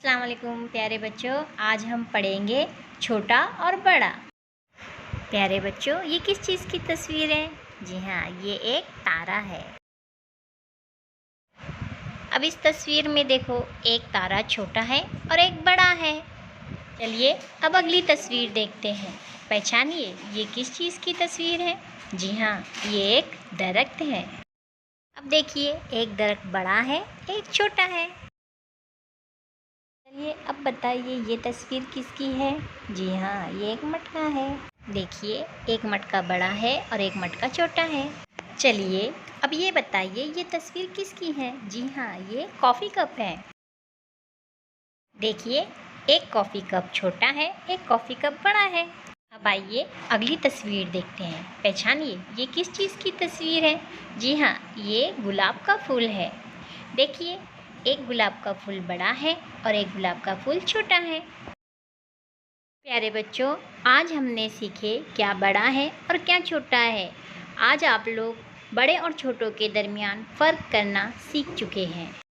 अस्सलाम वालेकुम प्यारे बच्चों, आज हम पढ़ेंगे छोटा और बड़ा। प्यारे बच्चों, ये किस चीज़ की तस्वीर है? जी हाँ, ये एक तारा है। अब इस तस्वीर में देखो, एक तारा छोटा है और एक बड़ा है। चलिए अब अगली तस्वीर देखते हैं। पहचानिए ये किस चीज़ की तस्वीर है? जी हाँ, ये एक दरख्त है। अब देखिए, एक दरख्त बड़ा है, एक छोटा है। चलिए अब बताइए ये तस्वीर किसकी है? जी हाँ, ये एक मटका है। देखिए, एक मटका बड़ा है और एक मटका छोटा है। चलिए अब ये बताइए ये तस्वीर किसकी है? जी हाँ, ये कॉफ़ी कप है। देखिए, एक कॉफ़ी कप छोटा है, एक कॉफ़ी कप बड़ा है। अब आइए अगली तस्वीर देखते हैं। पहचानिए ये किस चीज़ की तस्वीर है? जी हाँ, ये गुलाब का फूल है। देखिए, एक गुलाब का फूल बड़ा है और एक गुलाब का फूल छोटा है। प्यारे बच्चों, आज हमने सीखे क्या बड़ा है और क्या छोटा है। आज आप लोग बड़े और छोटों के दरमियान फ़र्क करना सीख चुके हैं।